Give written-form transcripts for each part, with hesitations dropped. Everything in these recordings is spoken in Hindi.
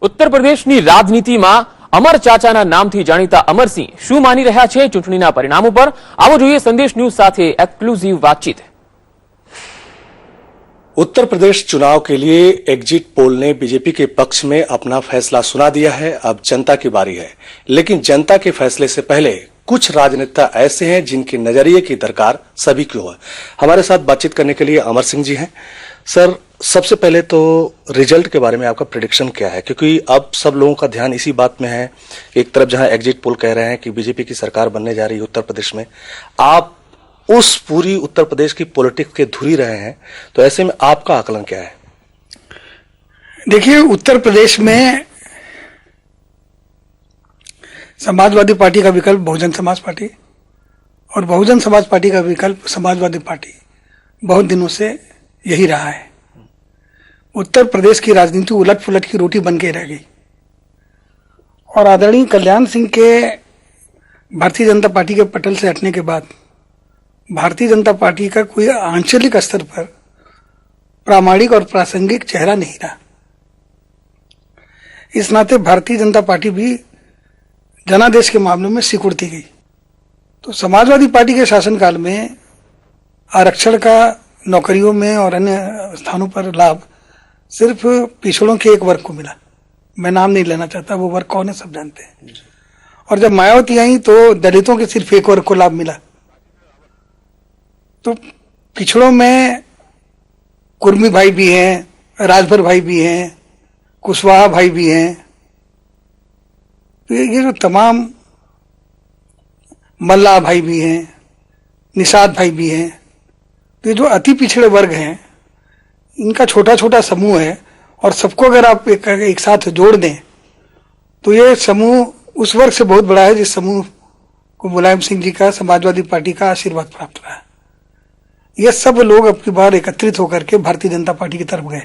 ઉત્તર પ્રદેશની રાજનીતિમાં અમર ચાચાના નામથી જાણીતા અમરસિંહ શું માની રહ્યા છે ચૂંટણીના પરિણામો પર? આવો જોઈએ સંદેશ ન્યૂઝ સાથે एक्सक्लूसिव बातचीत। उत्तर प्रदेश चुनाव के लिए एग्जिट पोल ने बीजेपी के पक्ष में अपना फैसला सुना दिया है। अब जनता की बारी है, लेकिन जनता के फैसले से पहले कुछ राजनेता ऐसे हैं जिनके नजरिए की दरकार सभी को है। हमारे साथ बातचीत करने के लिए अमर सिंह जी हैं। सर, सबसे पहले तो रिजल्ट के बारे में आपका प्रेडिक्शन क्या है, क्योंकि अब सब लोगों का ध्यान इसी बात में है। एक तरफ जहां एग्जिट पोल कह रहे हैं कि बीजेपी की सरकार बनने जा रही है उत्तर प्रदेश में, आप उस पूरी उत्तर प्रदेश की पॉलिटिक्स के धुरी रहे हैं, तो ऐसे में आपका आकलन क्या है? देखिए, उत्तर प्रदेश में समाजवादी पार्टी का विकल्प बहुजन समाज पार्टी और बहुजन समाज पार्टी का विकल्प समाजवादी पार्टी बहुत दिनों से यही रहा है। उत्तर प्रदेश की राजनीति उलट पुलट की रोटी बन के रह गई और आदरणीय कल्याण सिंह के भारतीय जनता पार्टी के पटल से हटने के बाद भारतीय जनता पार्टी का कोई आंचलिक स्तर पर प्रामाणिक और प्रासंगिक चेहरा नहीं रहा। इस नाते भारतीय जनता पार्टी भी जनादेश के मामले में सिकुड़ती गई। तो समाजवादी पार्टी के शासनकाल में आरक्षण का नौकरियों में और अन्य स्थानों पर लाभ सिर्फ पिछड़ों के एक वर्ग को मिला। मैं नाम नहीं लेना चाहता, वो वर्ग कौन है सब जानते हैं। और जब मायावती आई तो दलितों के सिर्फ एक वर्ग को लाभ मिला। तो पिछड़ों में कुर्मी भाई भी हैं, राजभर भाई भी हैं, कुशवाहा भाई भी हैं। तो ये जो तमाम मल्ला भाई भी हैं, निषाद भाई भी हैं, तो ये जो अति पिछड़े वर्ग हैं, इनका छोटा छोटा समूह है और सबको अगर आप एक साथ जोड़ दें तो ये समूह उस वर्ग से बहुत बड़ा है जिस समूह को मुलायम सिंह जी का समाजवादी पार्टी का आशीर्वाद प्राप्त रहा है। ये सब लोग अब की बार एकत्रित होकर के भारतीय जनता पार्टी की तरफ गए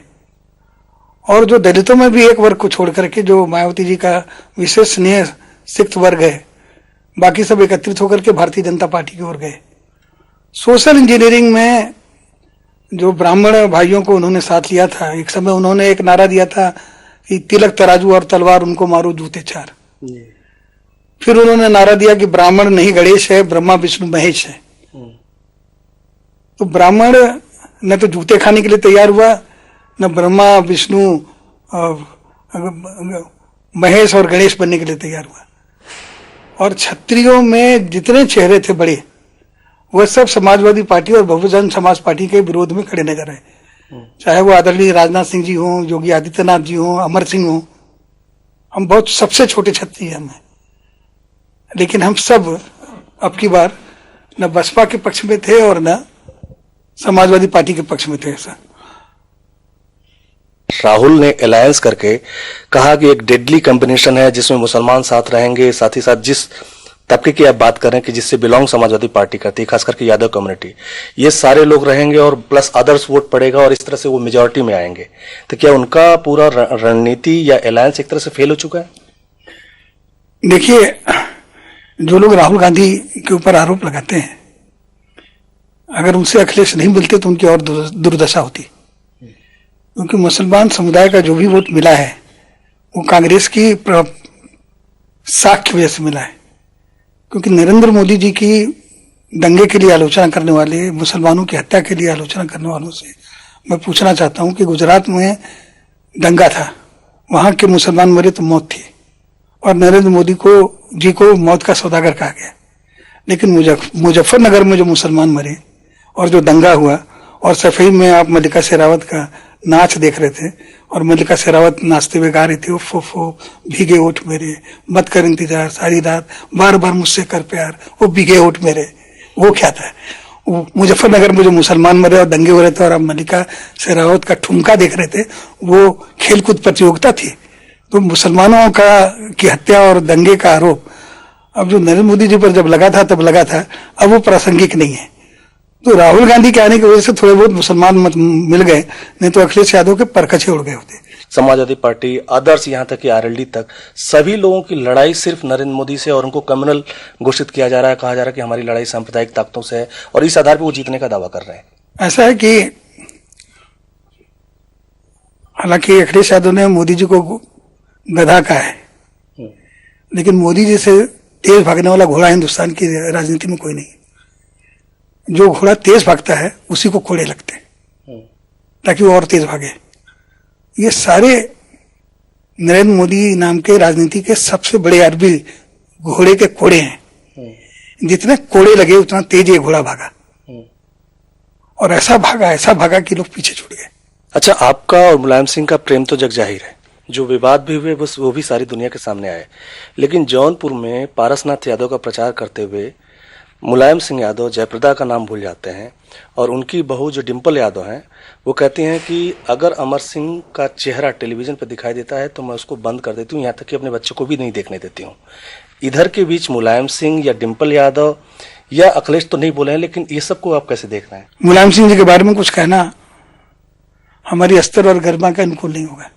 और जो दलितों में भी एक वर्ग को छोड़ करके जो मायावती जी का विशेष स्नेह सिक्त वर्ग है, बाकी सब एकत्रित होकर के भारतीय जनता पार्टी की ओर गए। सोशल इंजीनियरिंग में जो ब्राह्मण भाइयों को उन्होंने साथ लिया था, एक समय उन्होंने एक नारा दिया था कि तिलक तराजू और तलवार उनको मारो जूते चार। फिर उन्होंने नारा दिया कि ब्राह्मण नहीं गणेश है, ब्रह्मा विष्णु महेश है। तो ब्राह्मण न तो जूते खाने के लिए तैयार हुआ, न ब्रह्मा विष्णु महेश और गणेश बनने के लिए तैयार हुआ। और क्षत्रियों में जितने चेहरे थे बड़े, वह सब समाजवादी पार्टी और बहुजन समाज पार्टी के विरोध में खड़े नजर आए। चाहे वो आदरणीय राजनाथ सिंह जी हों, योगी आदित्यनाथ जी हों, अमर सिंह हों। हम बहुत सबसे छोटे क्षत्रिय हम हैं, लेकिन हम सब अब की बार न बसपा के पक्ष में थे और न समाजवादी पार्टी के पक्ष में थे। ऐसा राहुल ने अलायंस करके कहा कि एक डेडली कॉम्बिनेशन है जिसमें मुसलमान साथ रहेंगे, साथ ही साथ जिस तबके की आप बात करें कि जिससे बिलोंग समाजवादी पार्टी करती है, खास करके यादव कम्युनिटी, ये सारे लोग रहेंगे और प्लस अदर्स वोट पड़ेगा और इस तरह से वो मेजॉरिटी में आएंगे। तो क्या उनका पूरा रणनीति या अलायंस एक तरह से फेल हो चुका है? देखिए, जो लोग राहुल गांधी के ऊपर आरोप लगाते हैं, अगर उनसे अखिलेश नहीं मिलते तो उनकी और दुर्दशा होती। क्योंकि मुसलमान समुदाय का जो भी वोट मिला है वो कांग्रेस की साख की वजह से मिला है। क्योंकि नरेंद्र मोदी जी की दंगे के लिए आलोचना करने वाले, मुसलमानों की हत्या के लिए आलोचना करने वालों से मैं पूछना चाहता हूं कि गुजरात में दंगा था, वहां के मुसलमान मरे तो मौत थी और नरेंद्र मोदी जी को मौत का सौदागर कहा गया। लेकिन मुजफ्फरनगर में जो मुसलमान मरे और जो दंगा हुआ, और सफेद में आप मल्लिका शेरावत का नाच देख रहे थे और मल्लिका शेरावत नाचते हुए गा रही थी, उफ उफ भीगे ओठ मेरे, मत कर इंतजार सारी रात, बार बार मुझसे कर प्यार, वो भीगे ओठ मेरे। वो क्या था? मुजफ्फरनगर में जो मुसलमान मरे और दंगे हो रहे थे और आप मल्लिका शेरावत का ठुमका देख रहे थे, वो खेलकूद प्रतियोगिता थी। तो मुसलमानों की हत्या और दंगे का आरोप अब जो नरेंद्र मोदी जी पर जब लगा था तब लगा था, अब वो प्रासंगिक नहीं है। तो राहुल गांधी के आने की वजह से थोड़े बहुत मुसलमान मिल गए, नहीं तो अखिलेश यादव के परखचे उड़ गए होते। समाजवादी पार्टी, आदर्श, यहाँ तक कि आरएलडी तक, सभी लोगों की लड़ाई सिर्फ नरेंद्र मोदी से और उनको कम्युनल घोषित किया जा रहा है। कहा जा रहा है कि हमारी लड़ाई सांप्रदायिक ताकतों से है और इस आधार पर वो जीतने का दावा कर रहे हैं। ऐसा है कि हालांकि अखिलेश यादव ने मोदी जी को गधा का है, लेकिन मोदी जैसे तेज भागने वाला घोड़ा हिंदुस्तान की राजनीति में कोई नहीं। जो घोड़ा तेज भागता है उसी को कोड़े लगते हैं ताकि वो और तेज भागे। ये सारे नरेंद्र मोदी नाम के राजनीति के सबसे बड़े अरबी घोड़े के कोड़े हैं। जितने कोड़े लगे उतना तेज ये घोड़ा भागा, और ऐसा भागा कि लोग पीछे छूट गए। अच्छा, आपका और मुलायम सिंह का प्रेम तो जग जाहिर है, जो विवाद भी हुए बस वो भी सारी दुनिया के सामने आए। लेकिन जौनपुर में पारसनाथ यादव का प्रचार करते हुए मुलायम सिंह यादव जयप्रदा का नाम भूल जाते हैं, और उनकी बहू जो डिंपल यादव हैं वो कहती हैं कि अगर अमर सिंह का चेहरा टेलीविजन पर दिखाई देता है तो मैं उसको बंद कर देती हूँ, यहाँ तक कि अपने बच्चों को भी नहीं देखने देती हूँ। इधर के बीच मुलायम सिंह या डिंपल यादव या अखिलेश तो नहीं बोले हैं, लेकिन ये सबको आप कैसे देख रहे हैं? मुलायम सिंह जी के बारे में कुछ कहना हमारी अस्तर और गरिमा के अनुकूल नहीं होगा।